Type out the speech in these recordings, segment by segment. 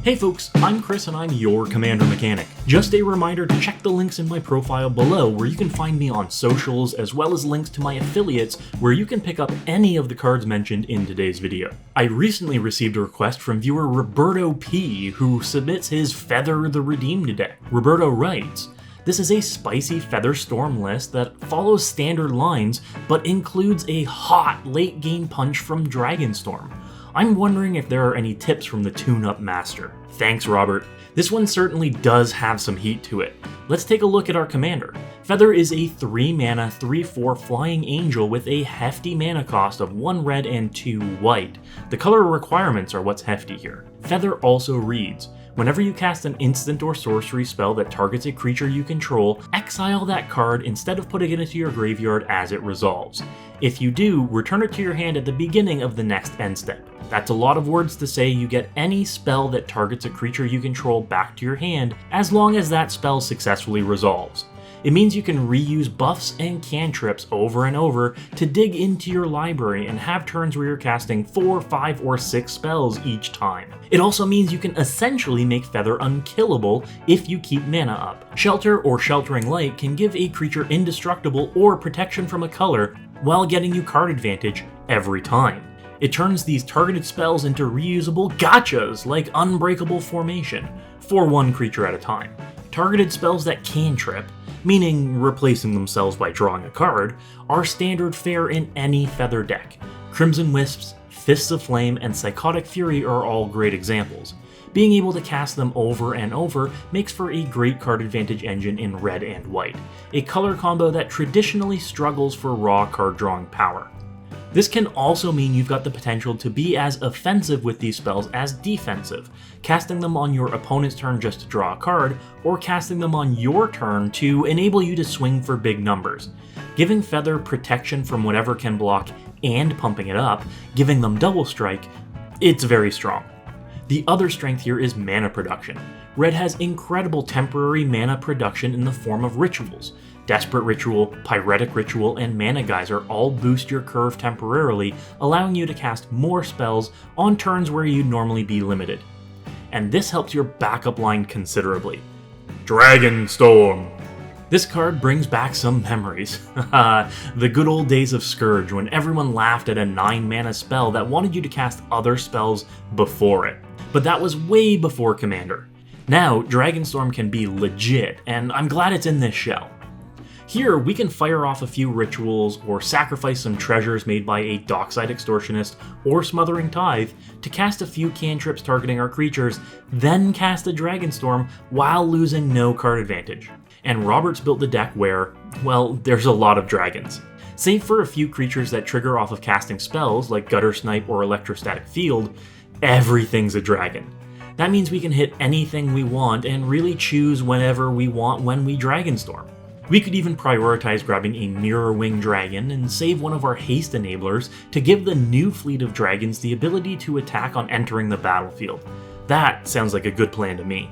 Hey folks, I'm Chris and I'm your Commander Mechanic. Just a reminder to check the links in my profile below where you can find me on socials, as well as links to my affiliates where you can pick up any of the cards mentioned in today's video. I recently received a request from viewer Roberto P, who submits his Feather the Redeemed deck. Roberto writes, "This is a spicy Feather Storm list that follows standard lines, but includes a hot late game punch from Dragonstorm. I'm wondering if there are any tips from the tune-up master. Thanks, Robert." This one certainly does have some heat to it. Let's take a look at our commander. Feather is a 3-mana, 3/4 flying angel with a hefty mana cost of 1 red and 2 white. The color requirements are what's hefty here. Feather also reads, whenever you cast an instant or sorcery spell that targets a creature you control, exile that card instead of putting it into your graveyard as it resolves. If you do, return it to your hand at the beginning of the next end step. That's a lot of words to say you get any spell that targets a creature you control back to your hand as long as that spell successfully resolves. It means you can reuse buffs and cantrips over and over to dig into your library and have turns where you're casting 4, 5, or 6 spells each time. It also means you can essentially make Feather unkillable if you keep mana up. Shelter or Sheltering Light can give a creature indestructible or protection from a color while getting you card advantage every time. It turns these targeted spells into reusable gotchas like Unbreakable Formation, for one creature at a time. Targeted spells that cantrip, meaning replacing themselves by drawing a card, are standard fare in any Feather deck. Crimson Wisps, Fists of Flame, and Psychotic Fury are all great examples. Being able to cast them over and over makes for a great card advantage engine in red and white, a color combo that traditionally struggles for raw card drawing power. This can also mean you've got the potential to be as offensive with these spells as defensive, casting them on your opponent's turn just to draw a card, or casting them on your turn to enable you to swing for big numbers. Giving Feather protection from whatever can block and pumping it up, giving them double strike, it's very strong. The other strength here is mana production. Red has incredible temporary mana production in the form of rituals. Desperate Ritual, Pyretic Ritual, and Mana Geyser all boost your curve temporarily, allowing you to cast more spells on turns where you'd normally be limited. And this helps your backup line considerably. Dragonstorm! This card brings back some memories. The good old days of Scourge, when everyone laughed at a 9-mana spell that wanted you to cast other spells before it. But that was way before Commander. Now, Dragonstorm can be legit, and I'm glad it's in this shell. Here, we can fire off a few rituals or sacrifice some treasures made by a Dockside Extortionist or Smothering Tithe to cast a few cantrips targeting our creatures, then cast a Dragonstorm while losing no card advantage. And Robert's built the deck where, well, there's a lot of dragons. Save for a few creatures that trigger off of casting spells like Gutter Snipe or Electrostatic Field, everything's a dragon. That means we can hit anything we want and really choose whenever we want when we Dragonstorm. We could even prioritize grabbing a Mirror Wing Dragon and save one of our haste enablers to give the new fleet of dragons the ability to attack on entering the battlefield. That sounds like a good plan to me.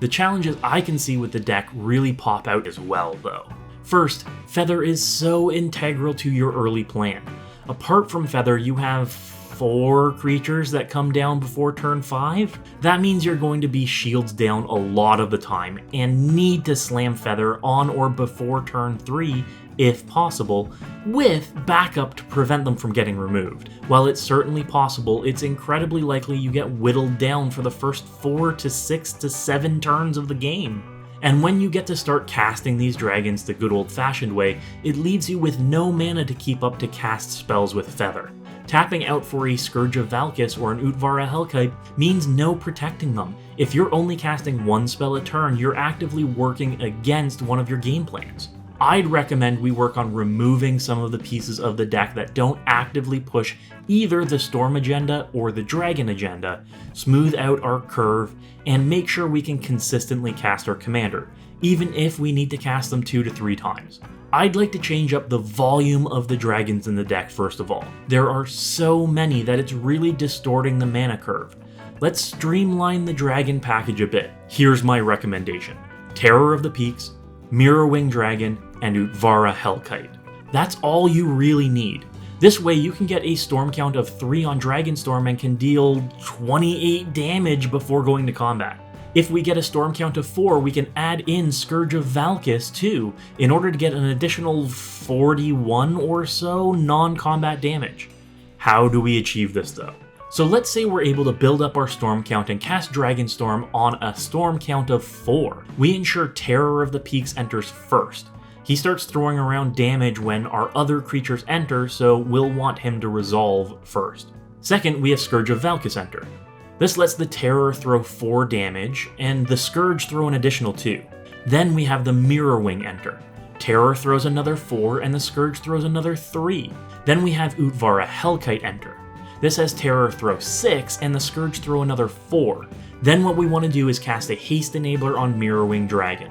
The challenges I can see with the deck really pop out as well, though. First, Feather is so integral to your early plan. Apart from Feather, you have 4 creatures that come down before turn 5? That means you're going to be shields down a lot of the time and need to slam Feather on or before turn 3 if possible, with backup to prevent them from getting removed. While it's certainly possible, it's incredibly likely you get whittled down for the first 4 to 6 to 7 turns of the game. And when you get to start casting these dragons the good old-fashioned way, it leaves you with no mana to keep up to cast spells with Feather. Tapping out for a Scourge of Valkis or an Utvara Hellkite means no protecting them. If you're only casting 1 spell a turn, you're actively working against one of your game plans. I'd recommend we work on removing some of the pieces of the deck that don't actively push either the Storm agenda or the Dragon agenda, smooth out our curve, and make sure we can consistently cast our commander, even if we need to cast them 2 to 3 times. I'd like to change up the volume of the dragons in the deck first of all. There are so many that it's really distorting the mana curve. Let's streamline the dragon package a bit. Here's my recommendation. Terror of the Peaks, Mirror Wing Dragon, and Utvara Hellkite. That's all you really need. This way you can get a storm count of 3 on Dragonstorm and can deal 28 damage before going to combat. If we get a storm count of 4, we can add in Scourge of Valkis too, in order to get an additional 41 or so non-combat damage. How do we achieve this though? So let's say we're able to build up our storm count and cast Dragonstorm on a storm count of 4. We ensure Terror of the Peaks enters first. He starts throwing around damage when our other creatures enter, so we'll want him to resolve first. Second, we have Scourge of Valkis enter. This lets the Terror throw 4 damage, and the Scourge throw an additional 2. Then we have the Mirror Wing enter. Terror throws another 4, and the Scourge throws another 3. Then we have Utvara Hellkite enter. This has Terror throw 6, and the Scourge throw another 4. Then what we want to do is cast a Haste Enabler on Mirror Wing Dragon.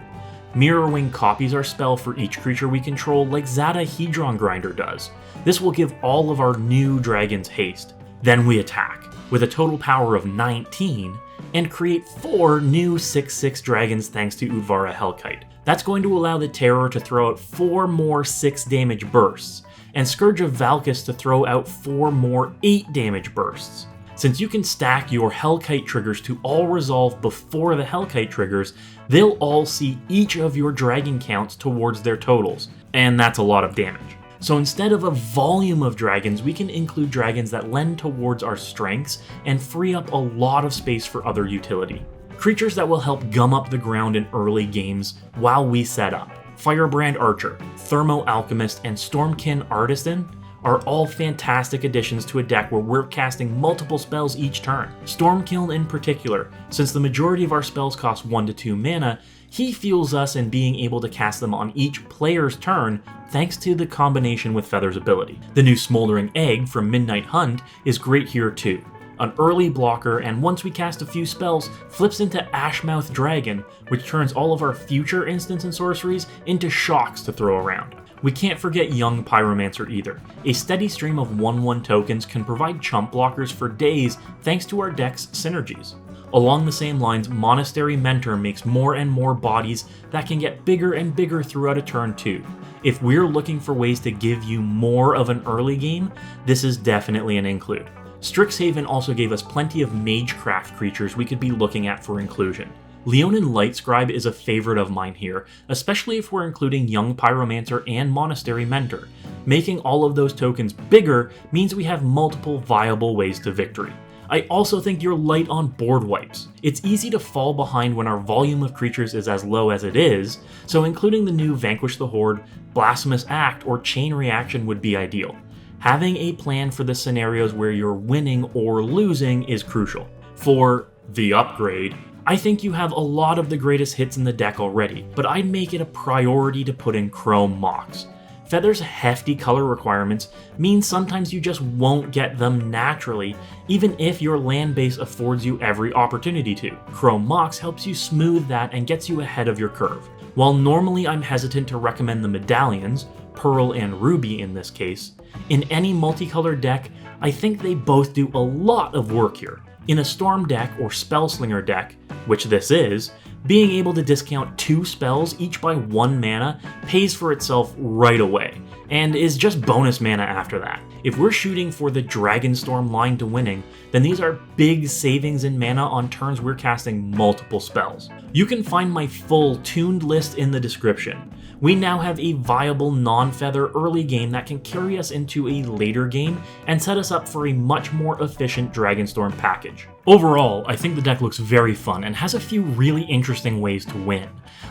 Mirror Wing copies our spell for each creature we control like Zada Hedron Grinder does. This will give all of our new dragons haste. Then we attack, with a total power of 19, and create 4 new 6/6 dragons thanks to Utvara Hellkite. That's going to allow the Terror to throw out 4 more 6 damage bursts, and Scourge of Valkis to throw out 4 more 8 damage bursts. Since you can stack your Hellkite triggers to all resolve before the Hellkite triggers, they'll all see each of your dragon counts towards their totals, and that's a lot of damage. So instead of a volume of dragons, we can include dragons that lend towards our strengths and free up a lot of space for other utility. Creatures that will help gum up the ground in early games while we set up. Firebrand Archer, Thermo Alchemist, and Stormkin Artisan are all fantastic additions to a deck where we're casting multiple spells each turn. Stormkin in particular, since the majority of our spells cost 1 to 2 mana, he fuels us in being able to cast them on each player's turn thanks to the combination with Feather's ability. The new Smoldering Egg from Midnight Hunt is great here too. An early blocker, and once we cast a few spells, flips into Ashmouth Dragon, which turns all of our future instants and sorceries into shocks to throw around. We can't forget Young Pyromancer either. A steady stream of 1/1 tokens can provide chump blockers for days thanks to our deck's synergies. Along the same lines, Monastery Mentor makes more and more bodies that can get bigger and bigger throughout a turn too. If we're looking for ways to give you more of an early game, this is definitely an include. Strixhaven also gave us plenty of Magecraft creatures we could be looking at for inclusion. Leonin Lightscribe is a favorite of mine here, especially if we're including Young Pyromancer and Monastery Mentor. Making all of those tokens bigger means we have multiple viable ways to victory. I also think you're light on board wipes. It's easy to fall behind when our volume of creatures is as low as it is, so including the new Vanquish the Horde, Blasphemous Act, or Chain Reaction would be ideal. Having a plan for the scenarios where you're winning or losing is crucial. For the upgrade, I think you have a lot of the greatest hits in the deck already, but I'd make it a priority to put in Chrome Mox. Feather's hefty color requirements mean sometimes you just won't get them naturally, even if your land base affords you every opportunity to. Chrome Mox helps you smooth that and gets you ahead of your curve. While normally I'm hesitant to recommend the medallions, Pearl and Ruby in this case, in any multicolored deck, I think they both do a lot of work here. In a Storm deck or Spellslinger deck, which this is, being able to discount 2 spells each by 1 mana pays for itself right away, and is just bonus mana after that. If we're shooting for the Dragonstorm line to winning, then these are big savings in mana on turns we're casting multiple spells. You can find my full tuned list in the description. We now have a viable non-feather early game that can carry us into a later game and set us up for a much more efficient Dragonstorm package. Overall, I think the deck looks very fun and has a few really interesting ways to win.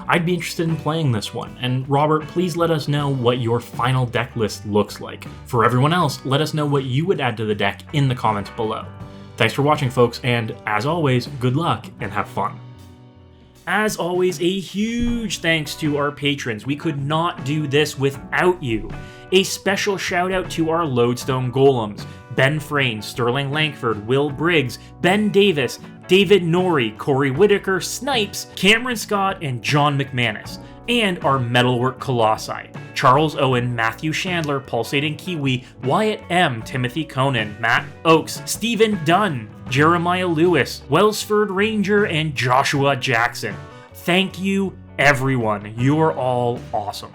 I'd be interested in playing this one, and Robert, please let us know what your final deck list looks like. For everyone else, let us know what you would add to the deck in the comments below. Thanks for watching, folks, and as always, good luck and have fun. As always, a huge thanks to our patrons. We could not do this without you. A special shout out to our Lodestone Golems: Ben Frayne, Sterling Langford, Will Briggs, Ben Davis, David Norrie, Corey Whitaker, Snipes, Cameron Scott, and John McManus. And our Metalwork Colossi: Charles Owen, Matthew Chandler, Pulsating Kiwi, Wyatt M, Timothy Conan, Matt Oakes, Stephen Dunn, Jeremiah Lewis, Wellsford Ranger, and Joshua Jackson. Thank you, everyone. You are all awesome.